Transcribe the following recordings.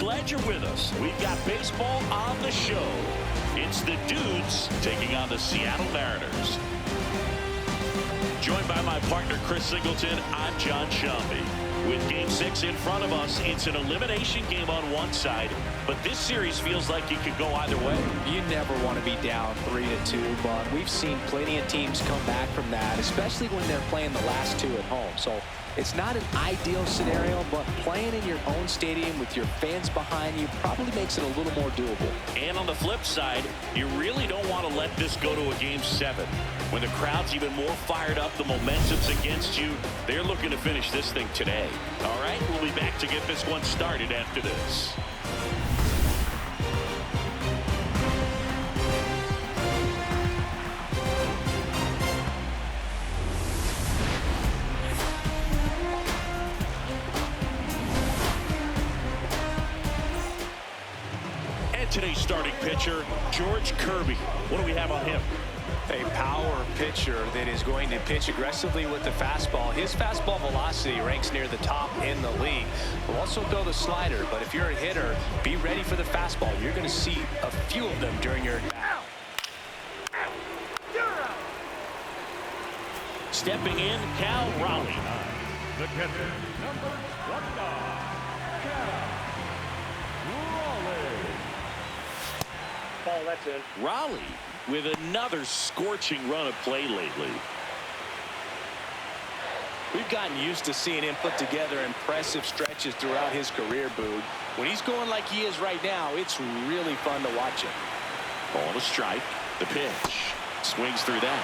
glad you're with us. We've got baseball on the show. It's the Dudes taking on the Seattle Mariners. Joined by my partner, Chris Singleton, I'm John Shelby. With Game 6 in front of us, it's an elimination game on one side, but this series feels like it could go either way. You never want to be down 3-2, but we've seen plenty of teams come back from that, especially when they're playing the last two at home. So it's not an ideal scenario, but playing in your own stadium with your fans behind you probably makes it a little more doable. And on the flip side, you really don't want to let this go to a Game 7. When the crowd's even more fired up, the momentum's against you, they're looking to finish this thing today. All right, we'll be back to get this one started after this. And today's starting pitcher, George Kirby. What do we have on him? A power pitcher that is going to pitch aggressively with the fastball. His fastball velocity ranks near the top in the league. Will also throw the slider, but if you're a hitter, be ready for the fastball. You're going to see a few of them during your at-bat. Stepping in, Cal Raleigh. The catcher, number 1, Cal Raleigh. Ball, that's in. Raleigh with another scorching run of play lately. We've gotten used to seeing him put together impressive stretches throughout his career, Boog. When he's going like he is right now, it's really fun to watch him. Ball to strike. The pitch. Swings through that.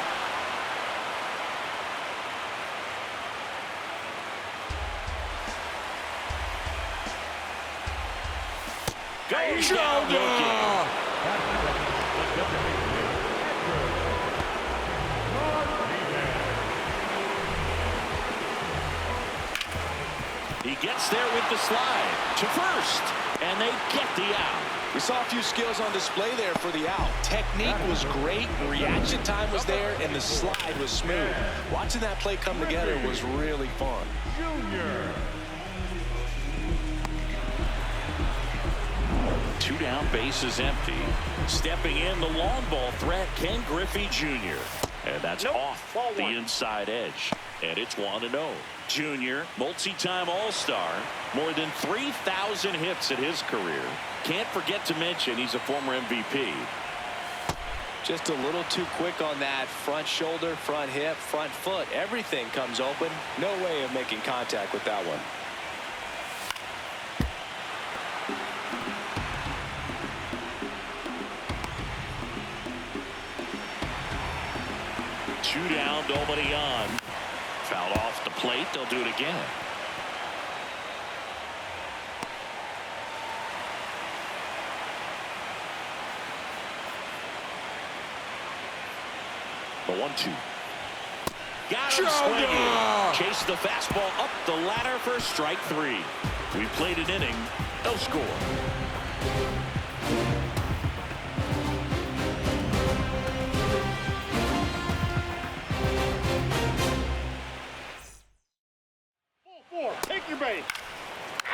Goes down looking. He gets there with the slide to first, and they get the out. We saw a few skills on display there for the out. Technique was great, reaction time was there, and the slide was smooth. Watching that play come together was really fun. Junior. 2 down, bases empty. Stepping in, the long ball threat, Ken Griffey Jr. And that's off the inside edge. And it's 1-0. Junior, multi-time All-Star, more than 3,000 hits in his career. Can't forget to mention he's a former MVP. Just a little too quick on that front shoulder, front hip, front foot. Everything comes open. No way of making contact with that one. Two down, nobody on. Foul off the plate. They'll do it again. The 1-2. Got him swinging. Chase the fastball up the ladder for strike 3. We played an inning. No score. Take your base.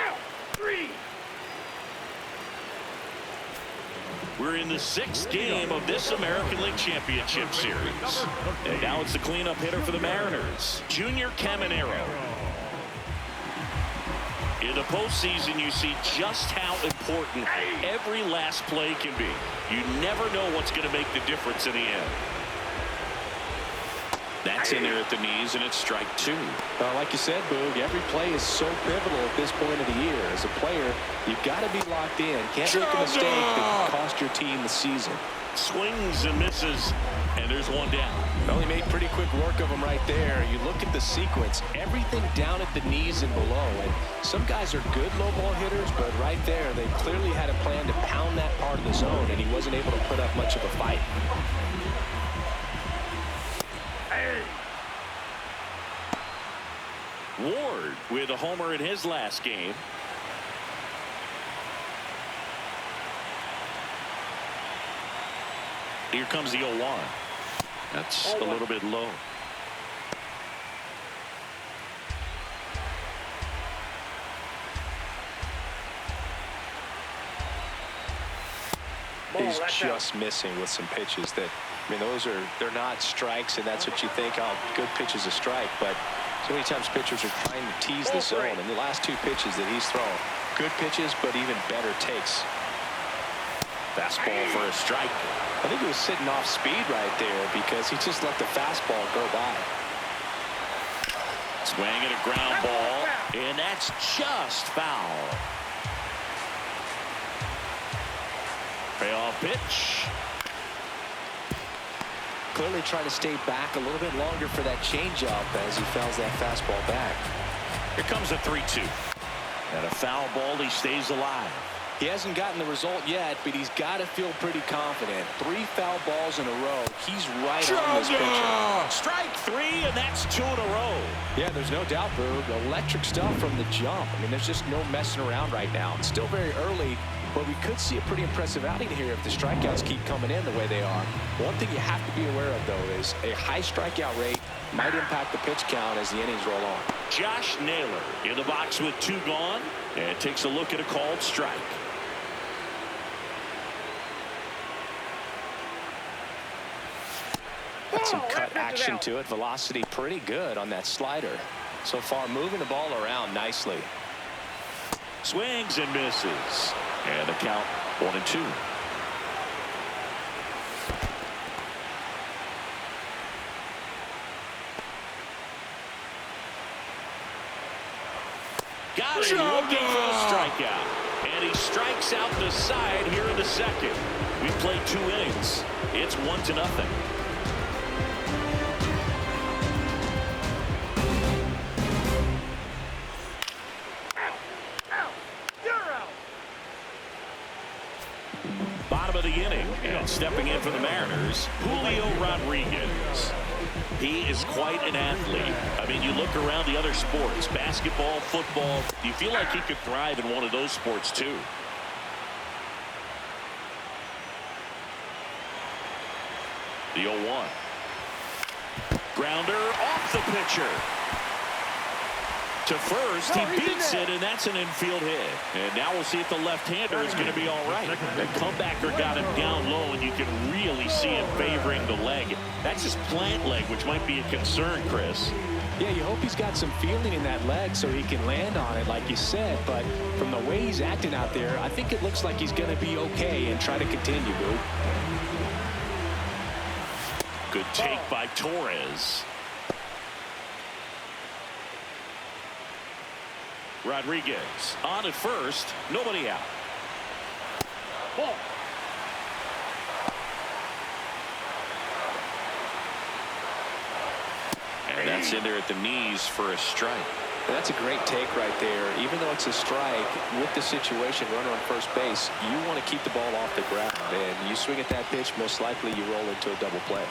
Out. 3. We're in the 6th game of this American League Championship Series. And now it's the cleanup hitter for the Mariners, Junior Caminero. In the postseason, you see just how important every last play can be. You never know what's going to make the difference in the end. That's in there at the knees, and it's strike 2. Like you said, Boog, every play is so pivotal at this point of the year. As a player, you've got to be locked in. Can't make a mistake that can cost your team the season. Swings and misses, and there's 1 down. Well, he made pretty quick work of him right there. You look at the sequence, everything down at the knees and below. And some guys are good low ball hitters, but right there, they clearly had a plan to pound that part of the zone, and he wasn't able to put up much of a fight. Ward with a homer in his last game. Here comes the 0-1. That's a little bit low. He's just missing with some pitches that, I mean, they're not strikes, and that's what you think, oh, good pitch is a strike, but so many times pitchers are trying to tease the zone, and the last two pitches that he's thrown, good pitches, but even better takes. Fastball for a strike. I think he was sitting off speed right there because he just let the fastball go by. Swing and a ground ball, and that's just foul. Payoff pitch. Clearly trying to stay back a little bit longer for that changeup as he fouls that fastball back. Here comes a 3-2. And a foul ball, he stays alive. He hasn't gotten the result yet, but he's got to feel pretty confident. 3 foul balls in a row. He's right on this pitcher. Strike 3, and that's 2 in a row. Yeah, there's no doubt, Boog. Electric stuff from the jump. I mean, there's just no messing around right now. It's still very early, but we could see a pretty impressive outing here if the strikeouts keep coming in the way they are. One thing you have to be aware of, though, is a high strikeout rate might impact the pitch count as the innings roll on. Josh Naylor in the box with 2 gone, and takes a look at a called strike. Got some cut action to it. Velocity pretty good on that slider. So far, moving the ball around nicely. Swings and misses. And the count 1-2. Got him looking for the strikeout. And he strikes out the side here in the second. We played 2 innings. It's 1-0. Bottom of the inning, and stepping in for the Mariners, Julio Rodriguez. He is quite an athlete. I mean, you look around the other sports, basketball, football, you feel like he could thrive in one of those sports too. The 0-1. Grounder off the pitcher. To first, he beats it, and that's an infield hit. And now we'll see if the left-hander is going to be all right. The comebacker got him down low, and you can really see him favoring the leg. That's his plant leg, which might be a concern, Chris. Yeah, you hope he's got some feeling in that leg so he can land on it, like you said. But from the way he's acting out there, I think it looks like he's going to be okay and try to continue, Boo. Good take by Torres. Rodriguez on at first, nobody out. Ball. And that's in there at the knees for a strike. That's a great take right there. Even though it's a strike, with the situation, runner on first base, you want to keep the ball off the ground. And you swing at that pitch, most likely you roll into a double play.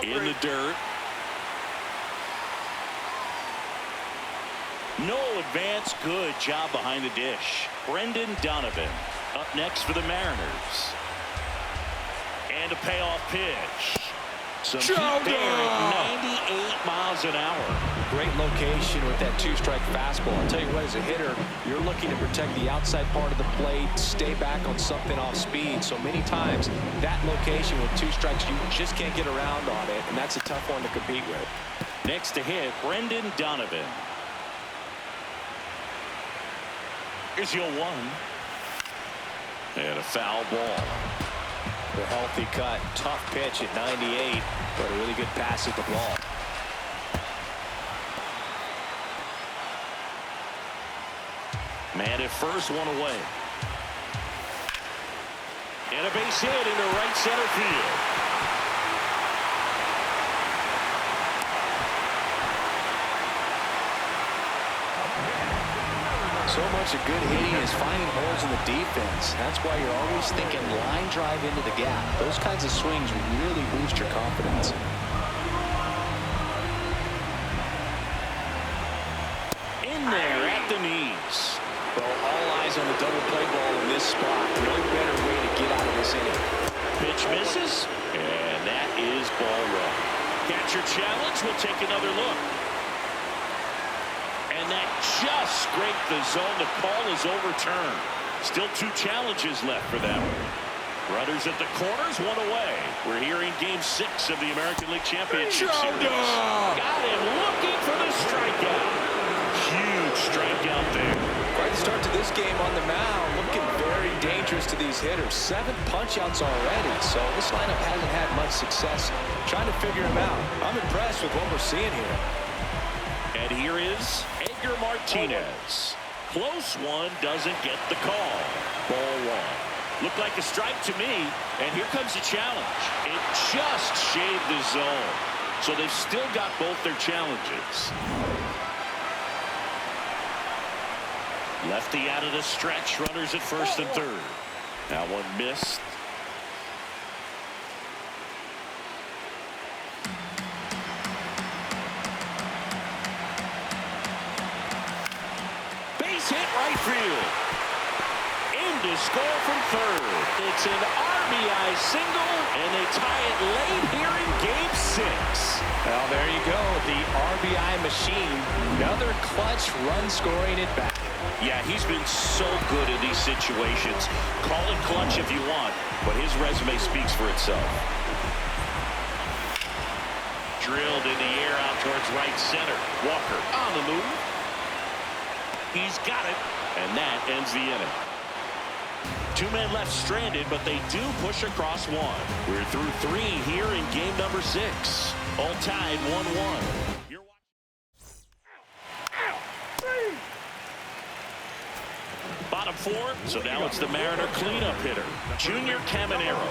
In the dirt. No advance. Good job behind the dish. Brendan Donovan up next for the Mariners. And a payoff pitch. Some heat there at 98 miles an hour. Great location with that 2-strike fastball. I'll tell you what, as a hitter, you're looking to protect the outside part of the plate, stay back on something off speed. So many times, that location with 2 strikes, you just can't get around on it, and that's a tough one to compete with. Next to hit, Brendan Donovan. Here's your 1. And a foul ball. The healthy cut, tough pitch at 98, but a really good pass at the ball. Man at first, 1 away. And a base hit into right center field. So much of good hitting is finding holes in the defense. That's why you're always thinking line drive into the gap. Those kinds of swings really boost your confidence. In there at the knees. Well, all eyes on the double play ball in this spot. No better way to get out of this inning. Pitch misses, and that is ball 1. Catcher challenge. We'll take another look. And And that just scraped the zone. The call is overturned. Still 2 challenges left for them. Runners at the corners, 1 away. We're here in Game 6 of the American League Championship Series. Got him looking for the strikeout. Huge strikeout there. Quite the start to this game on the mound. Looking very dangerous to these hitters. 7 punch-outs already. So this lineup hasn't had much success trying to figure him out. I'm impressed with what we're seeing here. And here is Edgar Martinez. Close one, doesn't get the call. Ball 1. Looked like a strike to me, and here comes the challenge. It just shaved the zone. So they've still got both their challenges. Lefty out of the stretch, runners at first and third. That one missed. Base hit right field. In to score from third. It's an RBI single, and they tie it late here in Game 6. Well, there you go. The RBI machine. Another clutch run scoring at bat. Yeah, he's been so good in these situations. Call it clutch if you want, but his resume speaks for itself. Drilled in the air out towards right center. Walker on the move. He's got it, and that ends the inning. 2 men left stranded, but they do push across 1. We're through 3 here in game number 6. All tied 1-1. Bottom 4, so now it's the Mariner cleanup hitter, Junior Caminero.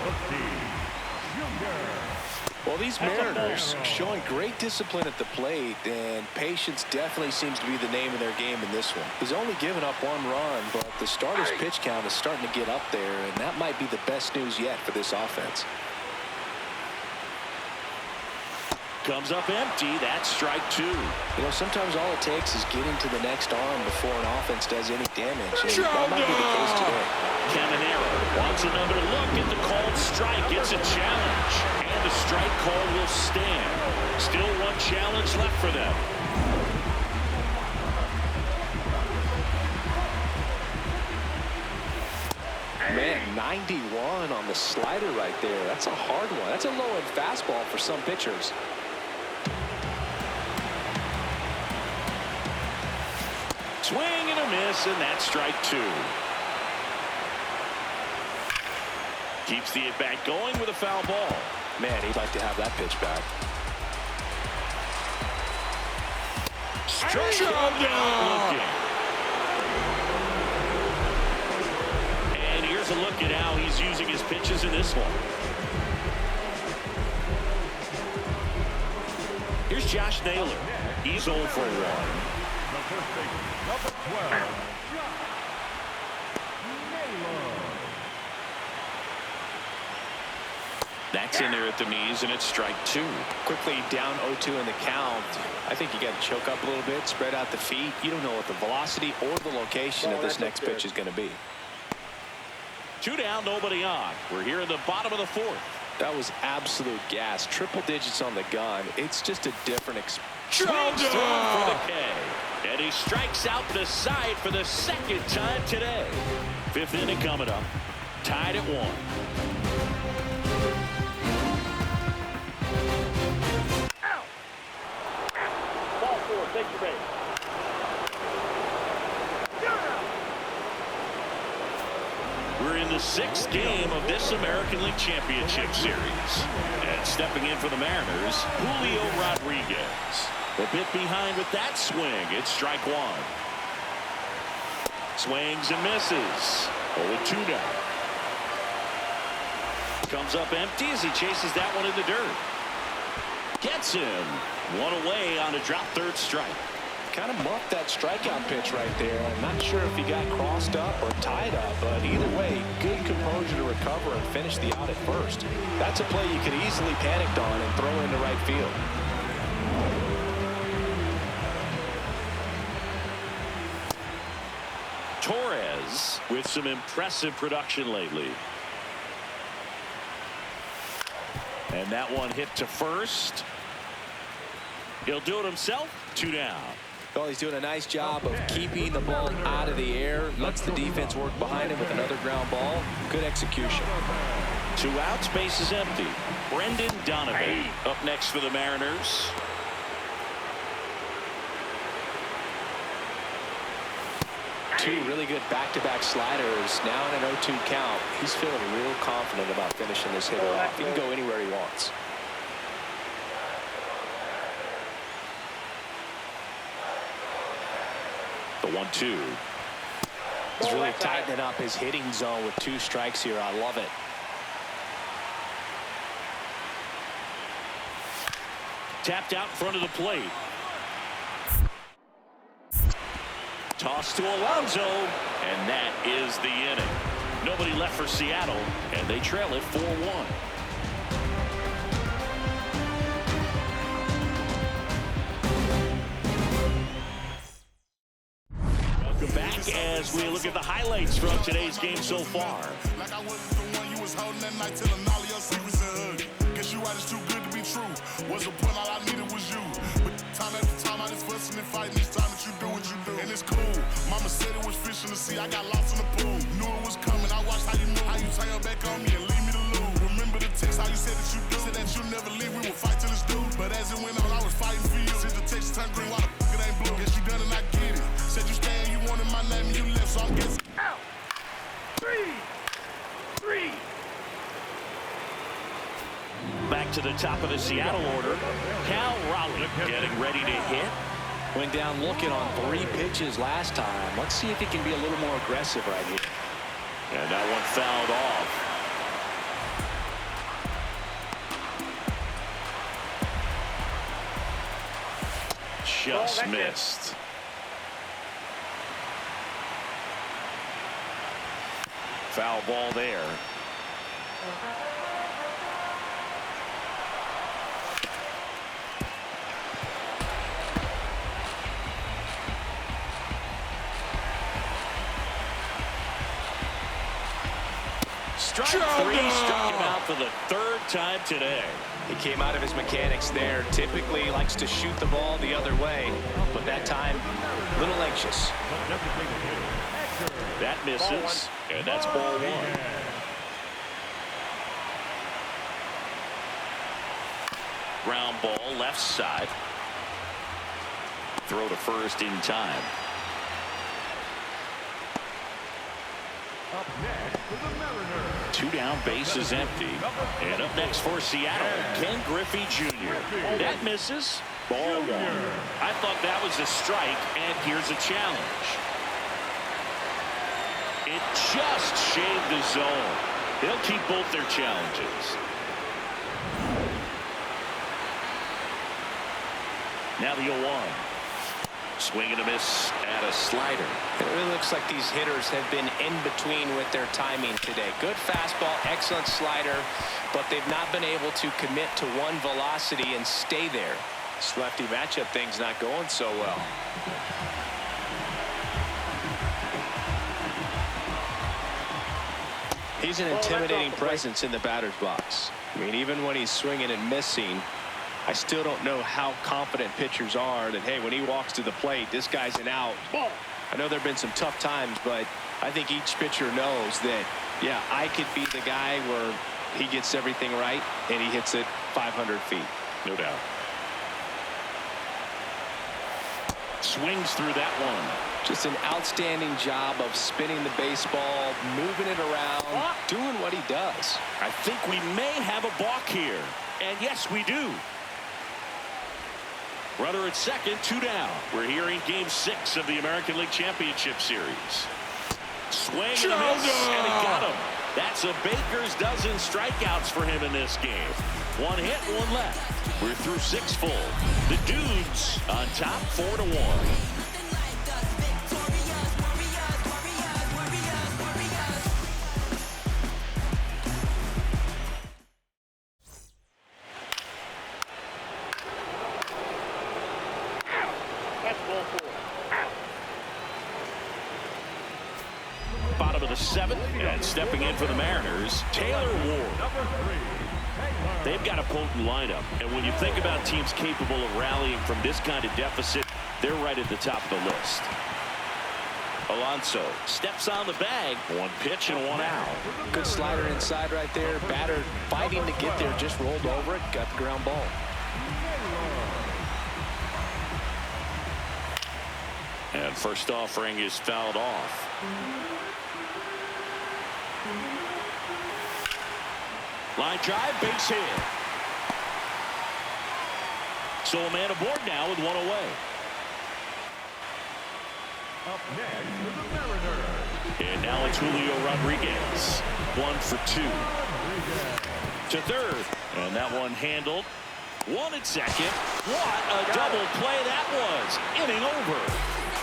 Well, these Mariners showing great discipline at the plate, and patience definitely seems to be the name of their game in this one. He's only given up 1 run, but the starter's pitch count is starting to get up there, and that might be the best news yet for this offense. Comes up empty. That's strike 2. You know, sometimes all it takes is getting to the next arm before an offense does any damage, and that might be the case today. Caminero wants another look at the called strike. It's a challenge, and the strike call will stand. Still 1 challenge left for them. Man, 91 on the slider right there. That's a hard one. That's a low-end fastball for some pitchers. Swing and a miss, and that's strike 2. Keeps the at-bat going with a foul ball. Man, he'd like to have that pitch back. Strike looking. And here's a look at how he's using his pitches in this one. Here's Josh Naylor. He's 0 for 1. Number 12. That's in there at the knees, and it's strike 2. Quickly down 0-2 in the count. I think you got to choke up a little bit, spread out the feet. You don't know what the velocity or the location of this next pitch is going to be. 2 down, nobody on. We're here in the bottom of the 4th. That was absolute gas. Triple digits on the gun. It's just a different experience. Swings through for the K. And he strikes out the side for the 2nd time today. 5th inning coming up. Tied at 1. Ball 4, take your base. We're in the 6th game of this American League Championship Series. And stepping in for the Mariners, Julio Rodriguez. A bit behind with that swing. It's strike 1. Swings and misses. 0-2 now. Comes up empty as he chases that one in the dirt. Gets him. 1 away on a drop 3rd strike. Kind of muffed that strikeout pitch right there. I'm not sure if he got crossed up or tied up, but either way, good composure to recover and finish the out at first. That's a play you could easily panic on and throw into right field. Torres with some impressive production lately. And that one hit to first. He'll do it himself. 2 down. Well, he's doing a nice job of keeping the ball out of the air. Lets the defense work behind him with another ground ball. Good execution. 2 outs, base is empty. Brendan Donovan up next for the Mariners. Two really good back-to-back sliders. Now in an 0-2 count. He's feeling real confident about finishing this hitter off. He can go anywhere he wants. The 1-2. He's really tightening up his hitting zone with 2 strikes here. I love it. Tapped out in front of the plate. Toss to Alonso, and that is the inning. Nobody left for Seattle, and they trail it 4-1. Welcome back as we look at the highlights from today's game so far. Like I wasn't the one you was holding that night, telling all of your secrets and hood. Guess you right, it's too good to be true. What's the point? All I needed was you. But time after time, I just fussing and fighting each time that you do what you do. And it's cool. Mama said it was fish in the sea. I got lost in the pool. Knew it was coming. I watched how you move. How you turn your back on me and leave me to lose. Remember the text, how you said that you do. Said that you never leave. We would fight till it's due. But as it went on, I was fighting for you. Since the text turned green, why the it ain't blue? Guess you done and I get it. Said you stay and you wanted my name and you left, so I'm guessing. Out. 3. Back to the top of the Seattle order. Cal Raleigh getting ready to hit. Went down looking on 3 pitches last time. Let's see if he can be a little more aggressive right here. And that one fouled off. Just missed. Foul ball there. Strike 3, struck him out for the 3rd time today. He came out of his mechanics there. Typically likes to shoot the ball the other way, but that time a little anxious. That misses, and that's ball 1. Ground ball left side. Throw to first in time. Up next for the Mariners. 2 down, base is empty. And up next for Seattle, Ken Griffey Jr. That misses. Ball 1. I thought that was a strike, and here's a challenge. It just shaved the zone. They'll keep both their challenges. Now the 0-1. Swing and a miss at a slider. It really looks like these hitters have been in between with their timing today. Good fastball, excellent slider, but they've not been able to commit to one velocity and stay there. This lefty matchup thing's not going so well. He's an intimidating presence in the batter's box. I mean, even when he's swinging and missing, I still don't know how confident pitchers are that, hey, when he walks to the plate, this guy's an out. I know there have been some tough times, but I think each pitcher knows that, yeah, I could be the guy where he gets everything right and he hits it 500 feet. No doubt. Swings through that one. Just an outstanding job of spinning the baseball, moving it around, doing what he does. I think we may have a balk here. And yes, we do. Runner at second, 2 down. We're here in Game 6 of the American League Championship Series. Swing and a miss, and he got him. That's a baker's dozen strikeouts for him in this game. 1 hit, 1 left. We're through 6 full. The Dudes on top 4-1. Bottom of the 7th, and stepping in for the Mariners, Taylor Ward. They've got a potent lineup, and when you think about teams capable of rallying from this kind of deficit, They're right at the top of the list. Alonso steps on the bag. One pitch and one out. Good slider inside right there. Batter fighting to get there, just rolled over it, got the ground ball. And first offering is fouled off. Line drive, base hit. So a man aboard now with one away. Up next for the Mariners. And now it's Julio Rodriguez. 1 for 2. To third. And that one handled. One at second. What a double play that was. Inning over.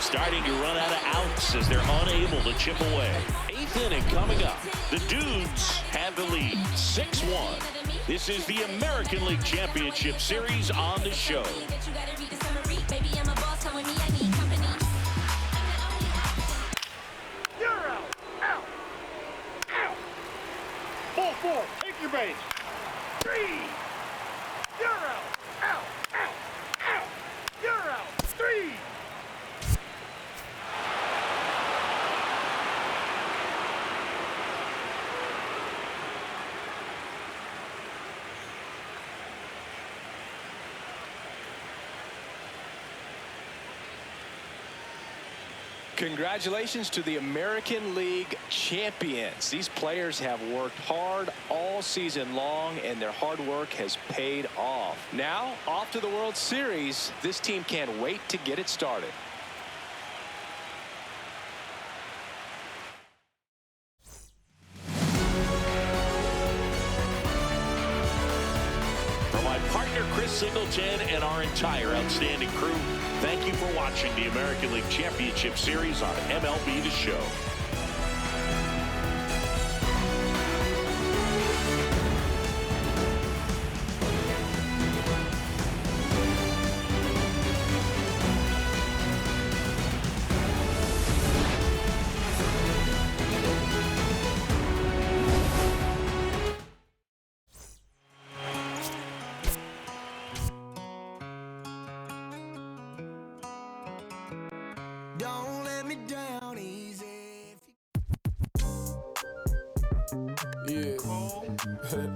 Starting to run out of outs as they're unable to chip away. 8th inning coming up. The Dudes have the lead. 6-1. This is the American League Championship Series on the show. Ball 4, take your base. 3. You're out. Out. Out. Out. You're out. 3. Congratulations to the American League champions. These players have worked hard all season long, and their hard work has paid off. Now, off to the World Series. This team can't wait to get it started. For my partner Chris Singleton and our entire outstanding crew, thank you for watching the American League Championship Series on MLB The Show. Don't let me down easy. Yeah. You stupid.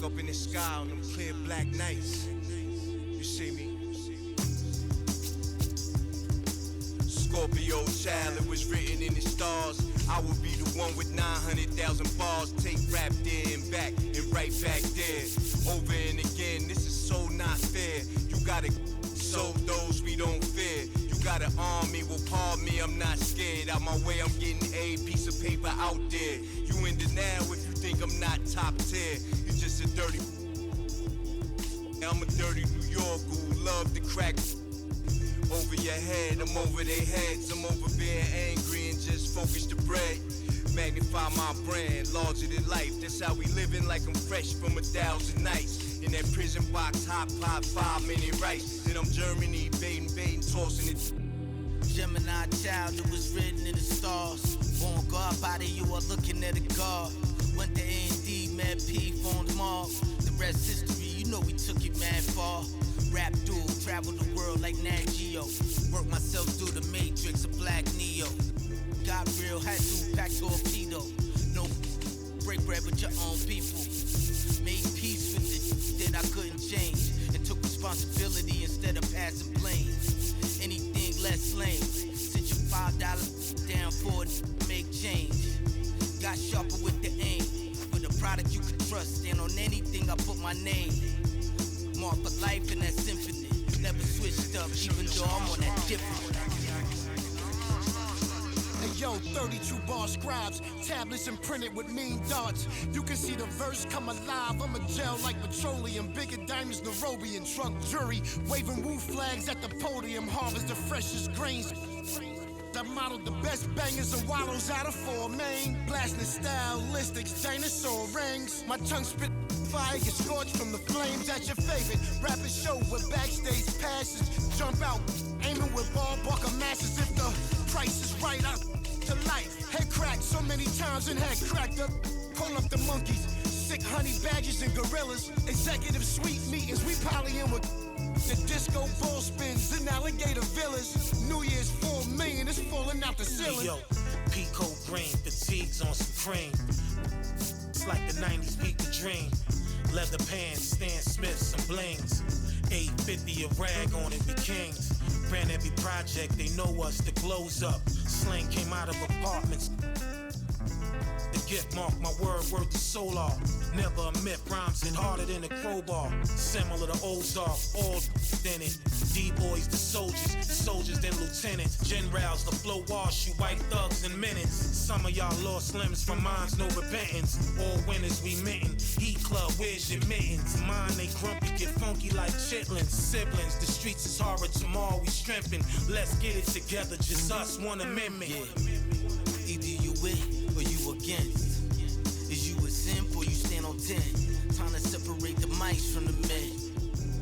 look up in the sky on them clear black nights. You see me? Scorpio child, it was written in the stars. I will be the one with 900,000 bars. Take rap there and back and right back there. Over and again, this is so not fair. You gotta so those we don't fear. You gotta arm me, well pardon me, I'm not scared. Out my way, I'm getting a piece of paper out there. You in denial if you think I'm not top tier. You just a dirty. I'm a dirty New York who love to crack. Over your head, I'm over their heads. I'm over being angry and just focus the bread. Magnify my brand, larger than life. That's how we living, like I'm fresh from 1,000 nights. In that prison box, hot pot, 5-minute rice. Then I'm Germany, baiting, tossing it. Gemini child, it was written in the stars. Born God body, you are looking at a God. Went to A&D, mad P, phoned them all. The rest history, you know we took it mad far. Rap duel, travel the world like Nat Geo. Work myself through the matrix of Black Neo. Got real, had to pack torpedo. No break bread with your own people. Made peace with the that I couldn't change. And took responsibility instead of passing blame. Anything less lame. Sit your $5 down for it, make change. Got sharper with the aim. With a product you can trust. And on anything I put my name. Mark for life in that symphony. Never switched up, even though I'm on that different. Hey yo, 32 bar scribes, tablets imprinted with mean darts. You can see the verse come alive. I'm a gel like petroleum, bigger diamonds, Nairobian truck jury, waving woo flags at the podium. Harvest the freshest grains. I modeled the best bangers and wallows out of 4 main. Blasting stylistics, dinosaur rings. My tongue spit fire, get scorched from the flames. At your favorite rapping show with backstage passes. Jump out, aiming with ball bucker masses. If the price is right, out to life. Head cracked so many times and head cracked up. Pull up the monkeys, sick honey badgers and gorillas. Executive suite meetings, we polying with the disco ball spins in alligator villas. New Year's 4 million is falling out the ceiling. Yo, Pico green, fatigues on some cream. It's like the 90s peak the dream. Leather pants, Stan Smiths and blings. 850 a rag on it, we kings. Ran every project, they know us, the glow's up. Slang came out of apartments. The gift mark, my word the solar. Never admit rhymes hit harder than a crowbar. Similar to Ozark, all in it. D-boys, the soldiers then lieutenants. Generals, the flow wash you white thugs in minutes. Some of y'all lost limbs from minds, no repentance. All winners we mitten. Heat club, where's your mittens? Mine, they grumpy, get funky like chitlins. Siblings, the streets is horror, tomorrow we strengthen. Let's get it together, just us, one amendment. Yeah. Either you with or you against. Is you a simp or you stand on 10? Time to separate the mice from the men.